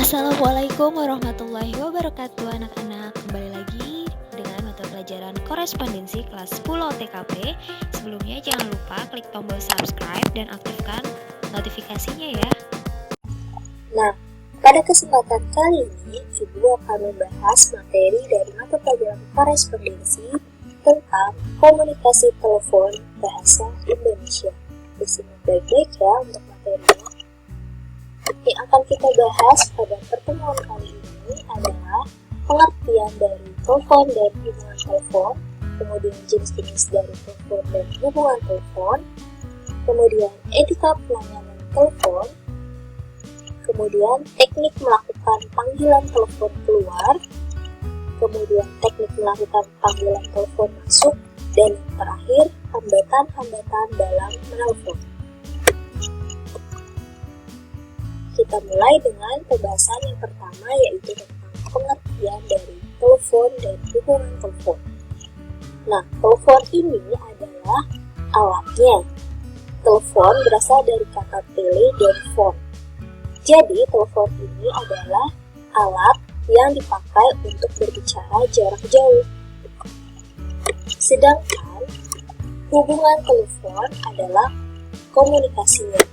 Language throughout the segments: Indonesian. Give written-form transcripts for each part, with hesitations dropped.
Assalamualaikum warahmatullahi wabarakatuh anak-anak. Kembali lagi dengan mata pelajaran korespondensi kelas 10 TKP. Sebelumnya jangan lupa klik tombol subscribe dan aktifkan notifikasinya ya. Nah, pada kesempatan kali ini Ibu akan membahas materi dari mata pelajaran korespondensi tentang komunikasi telepon bahasa Indonesia. Disimak baik-baik ya untuk materinya. Yang akan kita bahas pada pertemuan kali ini adalah pengertian dari telepon dan hubungan telepon, kemudian jenis-jenis dari telepon dan hubungan telepon, kemudian etika pelayanan telepon, kemudian teknik melakukan panggilan telepon keluar, kemudian teknik melakukan panggilan telepon masuk, dan yang terakhir, hambatan-hambatan dalam menelpon. Kita mulai dengan pembahasan yang pertama, yaitu tentang pengertian dari telepon dan hubungan telepon. Nah, telepon ini adalah alatnya. Telepon berasal dari kata tele dan phone. Jadi, telepon ini adalah alat yang dipakai untuk berbicara jarak jauh. Sedangkan, hubungan telepon adalah komunikasinya,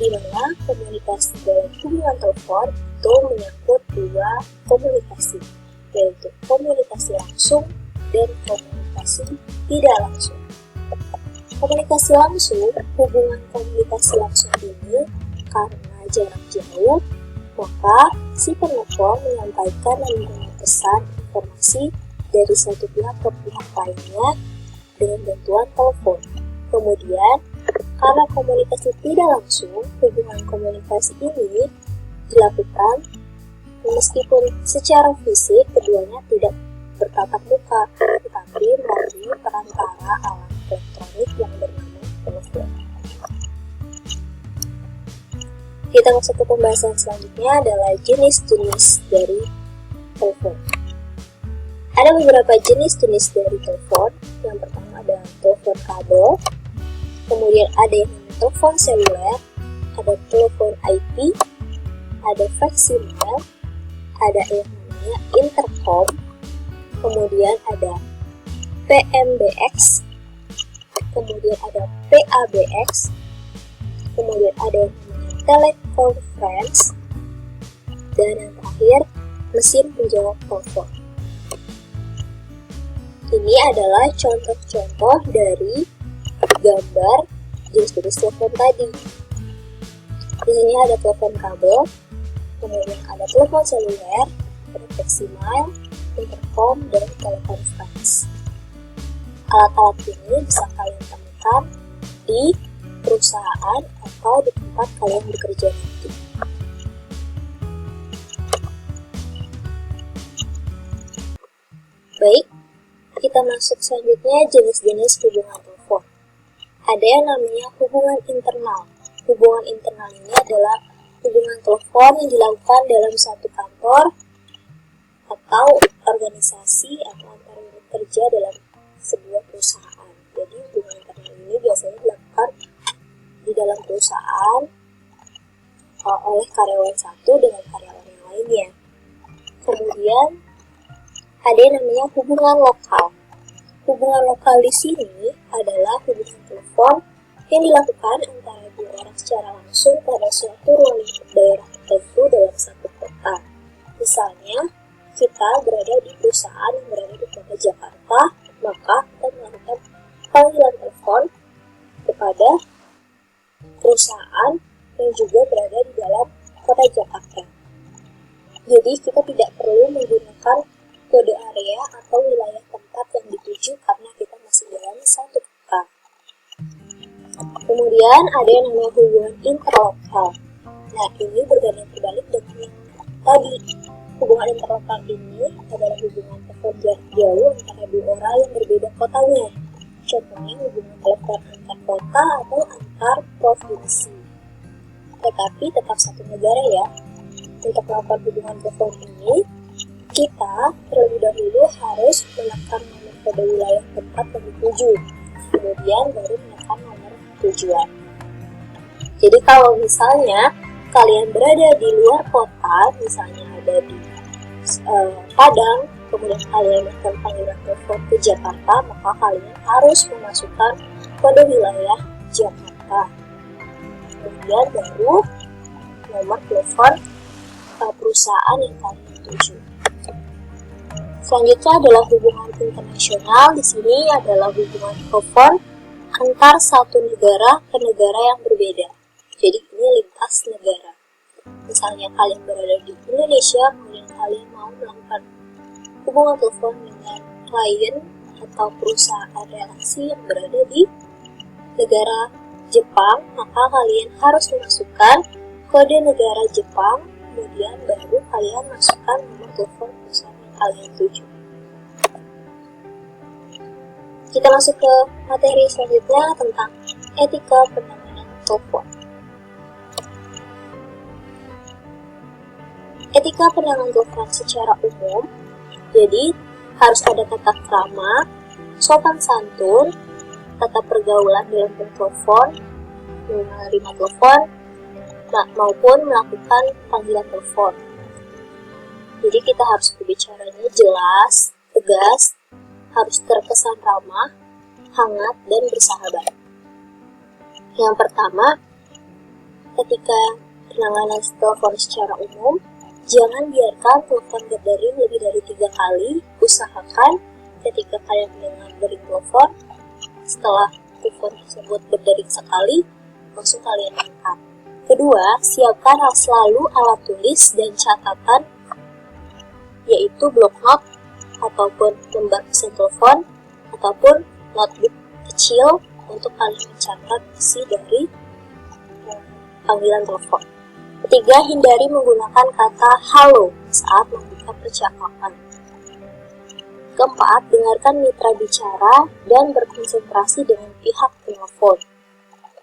di mana komunikasi dalam hubungan telepon itu menyangkut dua komunikasi, yaitu komunikasi langsung dan komunikasi tidak langsung. Komunikasi langsung, hubungan komunikasi langsung ini karena jarak jauh, maka si penelpon menyampaikan dan menerima pesan informasi dari satu pihak ke pihak lainnya dengan bantuan telepon. Kemudian, karena komunikasi tidak langsung, hubungan komunikasi ini dilakukan meskipun secara fisik keduanya tidak bertatap muka, tetapi melalui perantara alat elektronik yang bernama telepon. Kita masuk ke pembahasan selanjutnya adalah jenis-jenis dari telepon. Ada beberapa jenis-jenis dari telepon. Yang pertama adalah telepon kabel, kemudian ada yang namanya telepon seluler, ada telepon IP, ada faksimiler, ada yang namanya intercom, kemudian ada PMBX, kemudian ada PABX, kemudian ada yang namanya teleconference, dan yang terakhir mesin penjawab telepon. Ini adalah contoh-contoh dari gambar jenis-jenis telepon tadi. Di sini ada telepon kabel, kemudian ada telepon seluler, ada faksimiler, intercom, dan teleconference. Alat-alat ini bisa kalian temukan di perusahaan atau di tempat kalian bekerja nanti. Baik, kita masuk selanjutnya jenis-jenis hubungan telepon. Ada yang namanya hubungan internal. Hubungan internal ini adalah hubungan telepon yang dilakukan dalam satu kantor atau organisasi atau antar unit kerja dalam sebuah perusahaan. Jadi hubungan internal ini biasanya dilakukan di dalam perusahaan oleh karyawan satu dengan karyawan yang lainnya. Kemudian ada yang namanya hubungan lokal. Hubungan lokal di sini adalah hubungan telepon yang dilakukan antara dua orang secara langsung pada suatu ruang lingkup daerah tertentu dalam satu kota. Misalnya, kita berada di perusahaan yang berada di kota Jakarta, maka kita melakukan panggilan telepon kepada perusahaan yang juga berada di dalam kota Jakarta. Jadi, kita tidak perlu menggunakan kode area atau wilayah tempat yang dituju karena kita masih dalam satu kota. Kemudian ada yang namanya hubungan interlokal. Nah, ini berbanding terbalik dengan yang tadi. Hubungan interlokal ini adalah hubungan telepon jarak jauh antara dua orang yang berbeda kotanya. Contohnya hubungan telepon antar kota atau antar provinsi. Tetapi tetap satu negara ya. Untuk melakukan hubungan telepon ini, kita terlebih dahulu harus menekan nomor kode wilayah tempat yang dituju, kemudian baru menekan nomor tujuan. Jadi kalau misalnya kalian berada di luar kota, misalnya ada di Padang, kemudian kalian melakukan panggilan telepon ke Jakarta, maka kalian harus memasukkan kode wilayah Jakarta. Kemudian baru nomor telepon perusahaan yang kalian tuju. Selanjutnya adalah hubungan internasional. Di sini adalah hubungan telepon antar satu negara ke negara yang berbeda. Jadi ini lintas negara. Misalnya kalian berada di Indonesia, kemudian kalian mau melakukan hubungan telepon dengan klien atau perusahaan relasi yang berada di negara Jepang, maka kalian harus memasukkan kode negara Jepang, kemudian baru kalian masukkan nomor telepon perusahaan yang kalian tuju. Kita masuk ke materi selanjutnya tentang etika penanganan telepon. Etika penanganan telepon secara umum, jadi harus ada tata krama, sopan santun, tata pergaulan dalam bertelepon, menerima telepon, maupun melakukan panggilan telepon. Jadi kita harus berbicaranya jelas, tegas, harus terkesan ramah, hangat, dan bersahabat. Yang pertama, ketika penanganan telepon secara umum, jangan biarkan telepon berdering lebih dari 3 kali. Usahakan ketika kalian mendengar dering telepon, setelah telepon tersebut berdering sekali, langsung kalian angkat. Kedua, siapkan selalu alat tulis dan catatan, yaitu blok note ataupun lembar pesan telepon ataupun notebook kecil untuk kalian mencatat isi dari panggilan telepon. Ketiga, hindari menggunakan kata halo saat membuka percakapan. Keempat, dengarkan mitra bicara dan berkonsentrasi dengan pihak penelpon.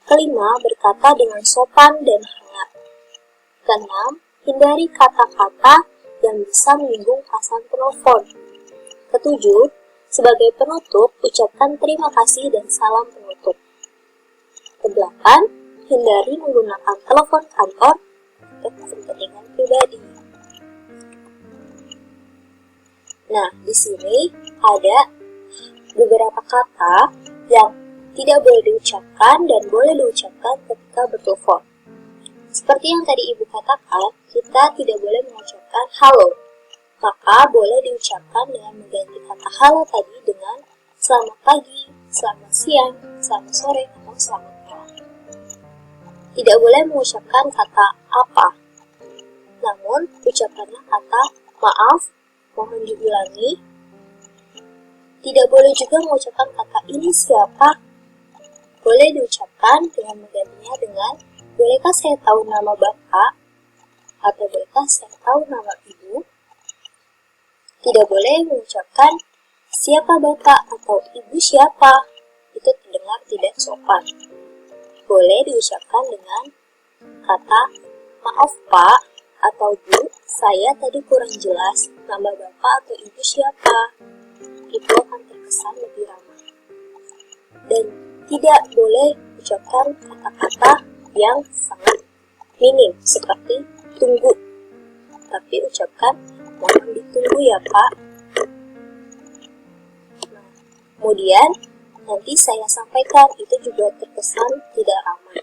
Kelima, berkata dengan sopan dan hangat. Keenam, hindari kata-kata yang bisa menyinggung perasaan penelpon. Ketujuh, sebagai penutup, ucapkan terima kasih dan salam penutup. Kedelapan, hindari menggunakan telepon kantor untuk kepentingan pribadi. Nah, di sini ada beberapa kata yang tidak boleh diucapkan dan boleh diucapkan ketika bertelepon. Seperti yang tadi Ibu katakan, kita tidak boleh mengucapkan halo. Maka boleh diucapkan dengan mengganti kata halo tadi dengan selamat pagi, selamat siang, selamat sore, atau selamat malam. Tidak boleh mengucapkan kata apa. Namun, ucapkanlah kata maaf, mohon diulangi. Tidak boleh juga mengucapkan kata ini siapa. Boleh diucapkan dengan menggantinya dengan bolehkah saya tahu nama Bapak? Atau bolehkah saya tahu nama Ibu? Tidak boleh mengucapkan siapa Bapak atau Ibu siapa. Itu terdengar tidak sopan. Boleh diucapkan dengan kata maaf Pak atau Bu, saya tadi kurang jelas nama Bapak atau Ibu siapa. Itu akan terkesan lebih ramah. Dan tidak boleh ucapkan kata-kata yang sangat minim seperti tunggu. Tapi ucapkan mohon ditunggu ya Pak. Nah, kemudian nanti saya sampaikan, itu juga terkesan tidak ramah.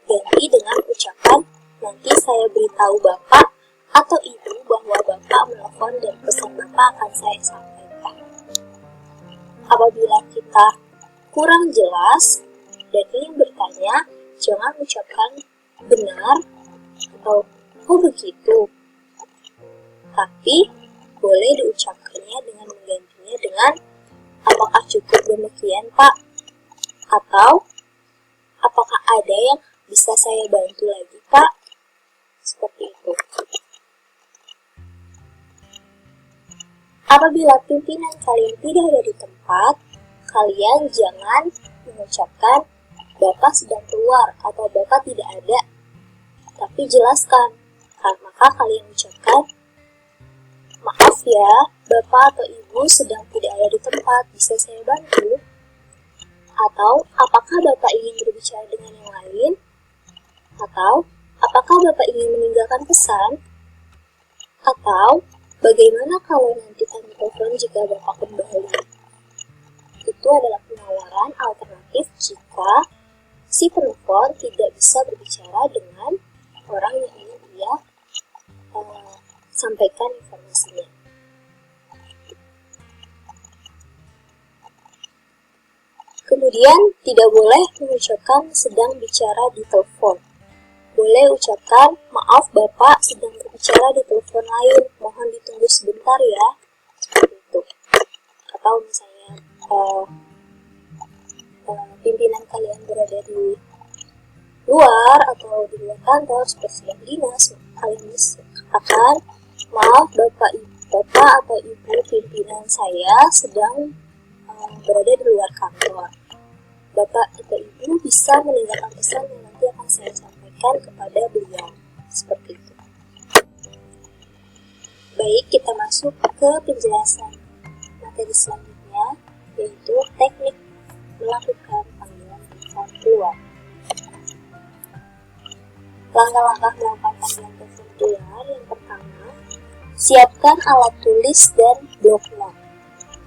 Ganti dengan ucapan nanti saya beritahu Bapak atau Ibu bahwa Bapak menelpon dan pesan Bapak akan saya sampaikan. Apabila kita kurang jelas dan ingin bertanya, jangan ucapkan benar atau oh begitu. Tapi boleh diucapkannya dengan menggantinya dengan apakah cukup demikian Pak? Atau apakah ada yang bisa saya bantu lagi Pak? Seperti itu. Apabila pimpinan kalian tidak ada di tempat, kalian jangan mengucapkan Bapak sedang keluar atau Bapak tidak ada. Tapi jelaskan, maka kalian ucapkan maaf ya, Bapak atau Ibu sedang tidak ada di tempat, bisa saya bantu? Atau apakah Bapak ingin berbicara dengan yang lain? Atau Apakah Bapak ingin meninggalkan pesan? Atau bagaimana kalau nanti kami telepon jika Bapak kembali? Itu adalah penawaran alternatif jika si penelpon tidak bisa berbicara dengan orang yang ingin dia sampaikan informasinya. Kemudian tidak boleh mengucapkan sedang bicara di telepon. Boleh ucapkan, maaf Bapak sedang berbicara di telepon lain, mohon ditunggu sebentar ya. Seperti itu. Atau misalnya pimpinan kalian berada di luar atau di luar kantor seperti sedang dinas, kalian bisa katakan, maaf Bapak atau Ibu pimpinan saya sedang berada di luar kantor. Bapak atau Ibu bisa meninggalkan pesan yang nanti akan saya sampaikan kepada beliau. Seperti itu. Baik, kita masuk ke penjelasan materi selanjutnya, yaitu teknik melakukan panggilan telepon keluar. Langkah-langkah melakukan panggilan telepon keluar yang pertama, siapkan alat tulis dan blok note.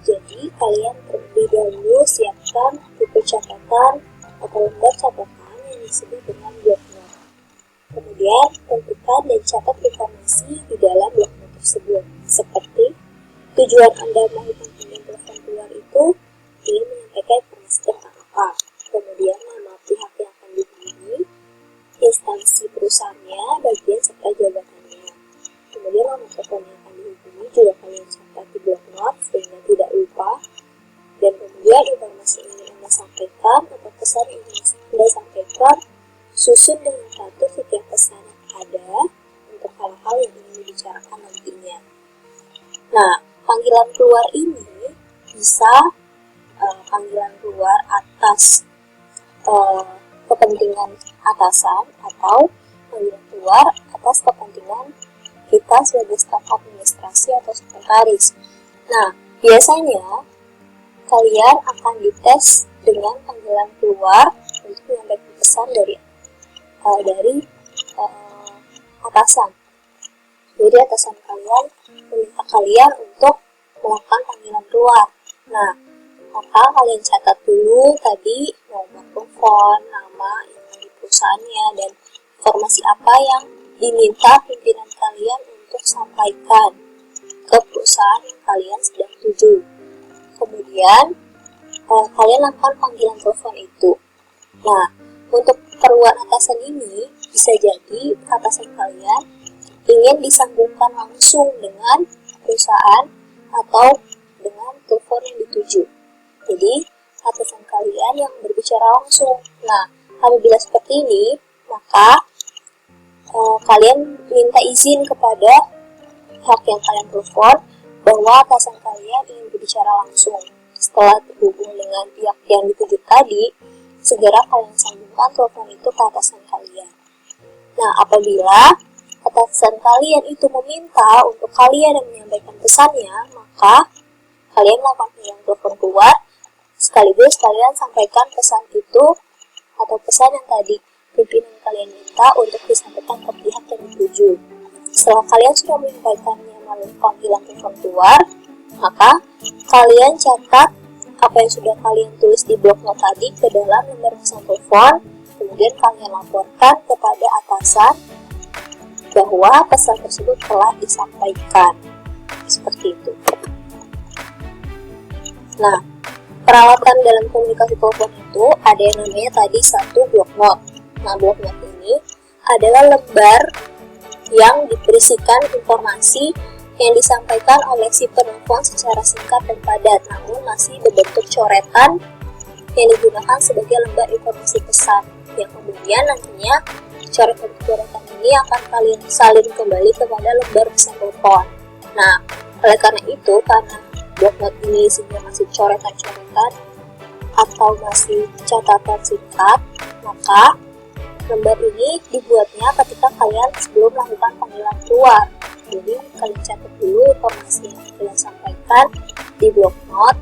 Jadi, kalian terlebih dahulu siapkan buku catatan atau lembar catatan yang disebut dengan blok note. Kemudian, tentukan dan catat informasi di dalam blok note tersebut, seperti tujuan Anda melakukan panggilan telepon keluar itu ingin menyampaikan informasi tentang apa, kemudian nama pihak yang akan dihubungi, instansi perusahaannya, bagian serta jabatannya. Kemudian nomor telepon yang akan dihubungi juga kalian catat di blok note sehingga tidak lupa. Dan kemudian informasi yang ingin Anda sampaikan atau pesan yang ingin Anda sampaikan susun dengan teratur setiap pesan yang ada untuk hal-hal yang ingin dibicarakan nantinya. Nah, panggilan keluar ini bisa panggilan keluar atas kepentingan atasan atau panggilan keluar atas kepentingan kita sebagai staf administrasi atau sekretaris. Nah, biasanya kalian akan dites dengan panggilan keluar untuk menyampaikan pesan dari atasan. Jadi atasan kalian meminta kalian untuk melakukan panggilan keluar. Nah, maka kalian catat dulu tadi nomor telepon, nama, email perusahaannya, dan informasi apa yang diminta pimpinan kalian untuk sampaikan ke perusahaan yang kalian sedang tuju. Kemudian, kalian lakukan panggilan telepon itu. Nah, untuk keperluan atasan ini, bisa jadi atasan kalian ingin disambungkan langsung dengan perusahaan atau dengan telepon yang dituju. Jadi, atasan kalian yang berbicara langsung. Nah, apabila seperti ini, maka kalian minta izin kepada pihak yang kalian telepon bahwa atasan kalian ingin berbicara langsung. Setelah terhubung dengan pihak yang dituju tadi, segera kalian sambungkan telepon itu ke atasan kalian. Nah, apabila atasan kalian itu meminta untuk kalian yang menyampaikan pesannya, maka kalian melakukan panggilan telepon keluar, sekaligus kalian sampaikan pesan itu atau pesan yang tadi pimpinan kalian minta untuk disampaikan ke pihak yang dituju. Setelah kalian sudah menyampaikannya melalui panggilan telepon keluar, maka kalian catat apa yang sudah kalian tulis di blok note tadi ke dalam nomor pesan telepon, kemudian kalian laporkan kepada atasan bahwa pesan tersebut telah disampaikan. Seperti itu. Nah, peralatan dalam komunikasi telepon itu ada yang namanya tadi satu blok note. Nah, blok note ini adalah lembar yang diberisikan informasi yang disampaikan oleh si penelpon secara singkat dan padat, namun masih berbentuk coretan yang digunakan sebagai lembar informasi pesan, yang kemudian nantinya coretan-coretan ini akan kalian salin kembali kepada lembar pesan telepon. Nah, oleh karena itu, karena blok note ini isinya masih coretan-coretan atau masih catatan singkat, maka lembar ini dibuatnya ketika kalian sebelum melakukan panggilan keluar. Jadi, kalian catat dulu informasi yang kalian sampaikan di blok note.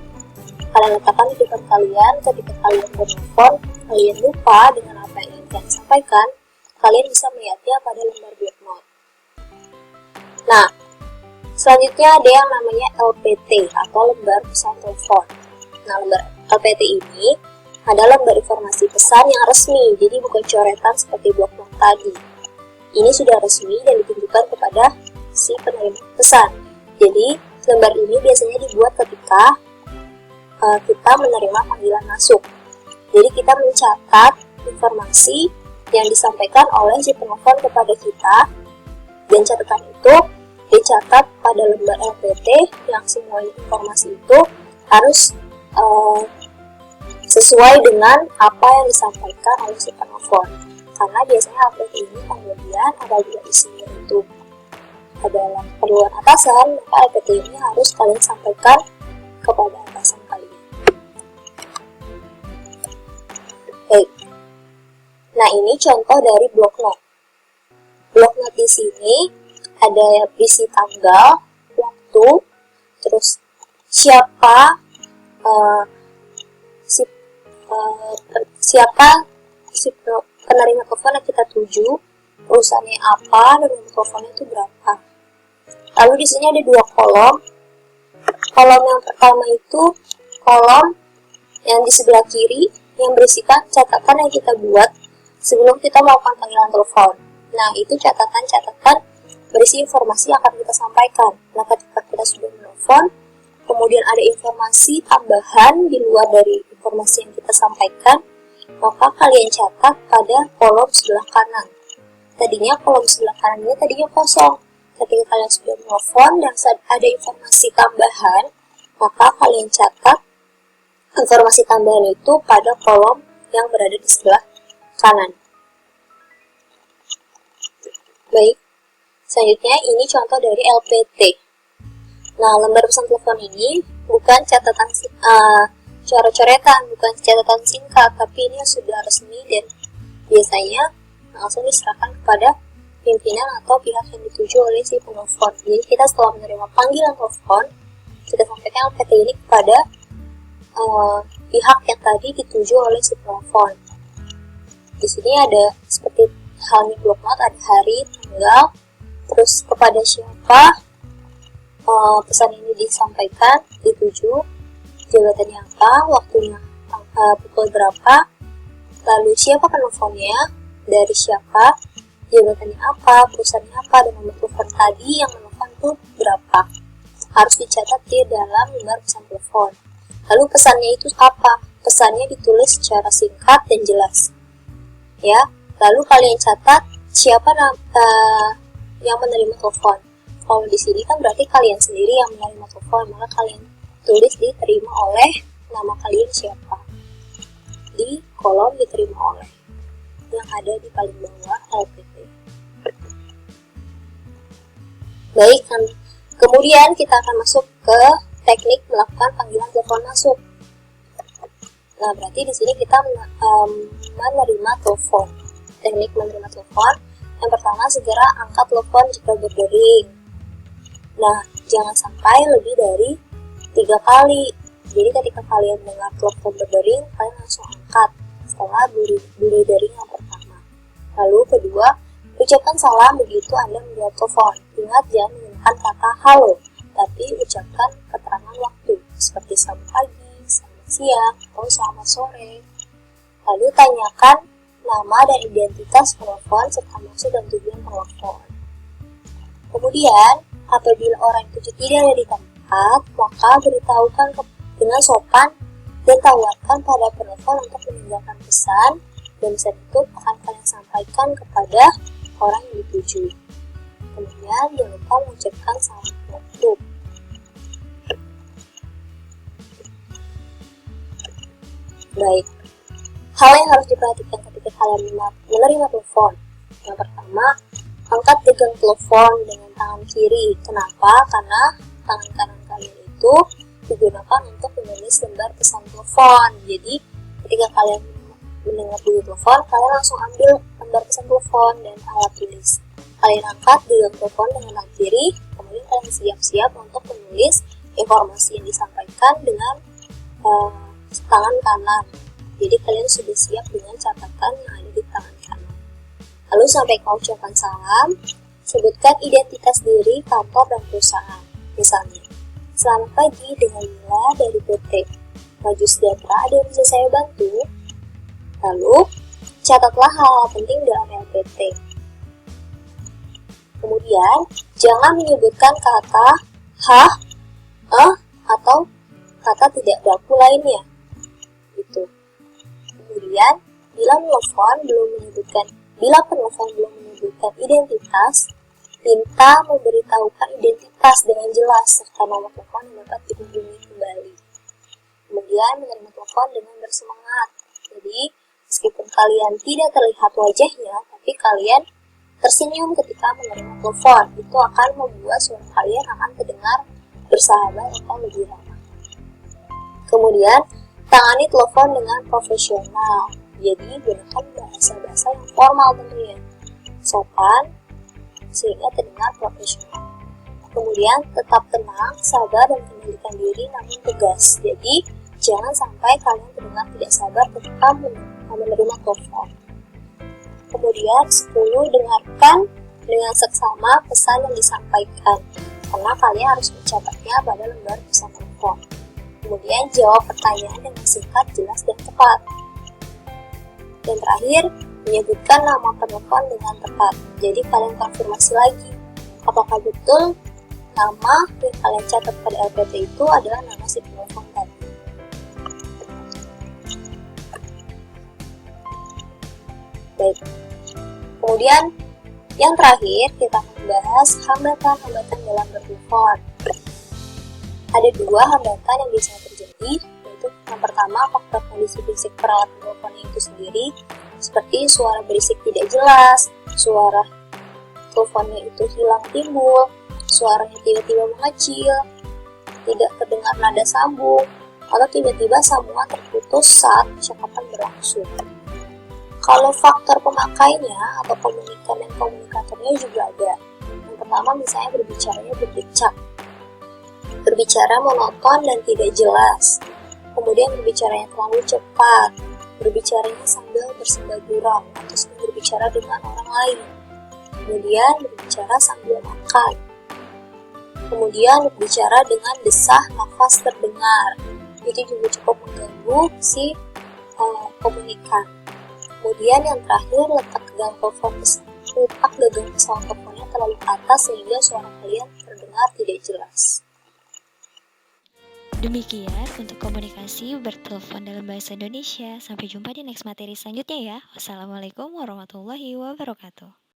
Kalian letakkan di depan kalian ketika kalian bertelepon, kalian lupa dengan apa yang ingin kalian sampaikan. kalian bisa melihatnya pada lembar blocknote. Nah, selanjutnya ada yang namanya LPT atau lembar pesan telepon. Nah, lembar LPT ini adalah lembar informasi pesan yang resmi, jadi bukan coretan seperti blocknote tadi. Ini sudah resmi dan ditunjukkan kepada si penerima pesan. Jadi, lembar ini biasanya dibuat ketika kita menerima panggilan masuk. Jadi, kita mencatat informasi yang disampaikan oleh si penelpon kepada kita, dan catatan itu dicatat pada lembar LPT yang semua informasi itu harus sesuai dengan apa yang disampaikan oleh si penelpon. Karena biasanya LPT ini kemudian apabila isinya itu adalah keperluan atasan, maka LPT ini harus kalian sampaikan kepada atasan kalian. Baik. Nah, ini contoh dari blocknote. Blocknote di sini ada berisi tanggal, waktu, terus siapa si penerima telepon yang kita tuju, perusahaannya apa, dan nomor teleponnya itu berapa. Lalu di sini ada dua kolom. Kolom yang pertama itu kolom yang di sebelah kiri yang berisikan catatan yang kita buat sebelum kita melakukan panggilan telepon. Nah, itu catatan-catatan berisi informasi yang akan kita sampaikan. Nah, ketika kita sudah menelpon, kemudian ada informasi tambahan di luar dari informasi yang kita sampaikan, maka kalian catat pada kolom sebelah kanan. Tadinya kolom sebelah kanan ini tadinya kosong. Ketika kalian sudah menelpon dan ada informasi tambahan, maka kalian catat informasi tambahan itu pada kolom yang berada di sebelah kanan. Baik, selanjutnya ini contoh dari LPT. Nah, lembar pesan telepon ini bukan catatan coret-coretan, bukan catatan singkat, tapi ini sudah resmi dan biasanya langsung diserahkan kepada pimpinan atau pihak yang dituju oleh si penelpon. Jadi kita setelah menerima panggilan telepon, kita sampaikan LPT ini kepada pihak yang tadi dituju oleh si penelpon. Di sini ada seperti halnya blocknote, ada hari, tanggal, terus kepada siapa pesan ini disampaikan, dituju, jabatannya apa, waktunya pukul berapa, lalu siapa penelponnya, dari siapa, jabatannya apa, perusahaannya apa, dan nomor telepon tadi yang menelpon itu berapa. Harus dicatat di dalam lembar pesan telepon. Lalu pesannya itu apa? Pesannya ditulis secara singkat dan jelas. Ya, lalu kalian catat siapa yang menerima telepon. Kalau di sini kan berarti kalian sendiri yang menerima telepon, maka kalian tulis diterima oleh nama kalian siapa di kolom diterima oleh yang ada di paling bawah LPT. Baik, kemudian kita akan masuk ke teknik melakukan panggilan telepon masuk. Nah, berarti di sini kita menerima telepon. Teknik menerima telepon, yang pertama segera angkat telepon jika berdering. Nah, jangan sampai lebih dari 3 kali. Jadi ketika kalian dengar telepon berdering, kalian langsung angkat setelah bunyi dering yang pertama. Lalu kedua, ucapkan salam begitu Anda menjawab telepon. Ingat jangan menggunakan kata halo, tapi ucapkan keterangan waktu seperti selamat pagi, selamat siang, atau selamat sore. Lalu tanyakan nama dan identitas penelpon serta maksud dan tujuan penelpon. Kemudian, apabila orang itu tidak ada di tempat, maka beritahukan dengan sopan dan tawarkan pada penelpon untuk meninggalkan pesan, dan pesan itu akan kalian sampaikan kepada orang yang dituju. Kemudian, jangan lupa mengucapkan salam penutup. Baik, hal yang harus diperhatikan ketika kalian menerima telepon. Yang pertama, angkat genggam telepon dengan tangan kiri. Kenapa? Karena tangan kanan kalian itu digunakan untuk menulis lembar pesan telepon. Jadi, ketika kalian mendengar bunyi telepon, kalian langsung ambil lembar pesan telepon dan alat tulis. Kalian angkat genggam telepon dengan tangan kiri, kemudian kalian siap-siap untuk menulis informasi yang disampaikan dengan tangan kanan. Jadi kalian sudah siap dengan catatan yang ada di tangan kanan. Lalu sampaikan ucapan salam, sebutkan identitas diri, kantor, dan perusahaan. Misalnya, selamat pagi dengan Mila dari PT Maju Sejahtera, ada yang bisa saya bantu? Lalu, catatlah hal-hal penting dalam LPT. Kemudian, jangan menyebutkan kata hah, atau kata tidak baku lainnya. Gitu. Kemudian, bila penelpon belum menyebutkan identitas, minta memberitahukan identitas dengan jelas serta nomor telepon yang dapat dihubungi kembali. Kemudian, menerima telepon dengan bersemangat. Jadi, meskipun kalian tidak terlihat wajahnya, tapi kalian tersenyum ketika menerima telepon. Itu akan membuat suara kalian akan terdengar bersahabat atau lebih ramah. Kemudian, tangani telepon dengan profesional. Jadi, gunakan bahasa-bahasa yang formal tentunya, sopan, sehingga terdengar profesional. Kemudian, tetap tenang, sabar, dan kendalikan diri namun tegas. Jadi, jangan sampai kalian terdengar tidak sabar ketika menerima telepon. Kemudian, 10. Dengarkan dengan seksama pesan yang disampaikan, karena kalian harus mencatatnya pada lembar pesan telepon. Kemudian, jawab pertanyaan dengan singkat, jelas, dan tepat. Yang terakhir, menyebutkan nama penelpon dengan tepat. Jadi, kalian konfirmasi lagi, apakah betul nama yang kalian catat pada LPT itu adalah nama si penelpon tadi. Baik. Kemudian, yang terakhir, kita akan membahas hambatan-hambatan dalam bertelepon. Ada 2 hambatan yang bisa terjadi, yaitu yang pertama, faktor kondisi fisik peralatan teleponnya itu sendiri, seperti suara berisik tidak jelas, suara teleponnya itu hilang timbul, suaranya tiba-tiba mengecil, tidak terdengar nada sambung, atau tiba-tiba sambungan terputus saat percakapan berlangsung. Kalau faktor pemakainya atau komunikan dan komunikatornya juga ada. Yang pertama, misalnya berbicaranya berdesak, berbicara monoton dan tidak jelas, kemudian berbicaranya terlalu cepat, berbicaranya sambil bersenda gurau atau sambil berbicara dengan orang lain, kemudian berbicara sambil makan, kemudian berbicara dengan desah nafas terdengar. Itu juga cukup mengganggu si komunikan. Kemudian yang terakhir, letak gagang pesawat teleponnya terlalu atas sehingga suara kalian terdengar tidak jelas. Demikian untuk komunikasi bertelepon dalam bahasa Indonesia. Sampai jumpa di next materi selanjutnya ya. Wassalamualaikum warahmatullahi wabarakatuh.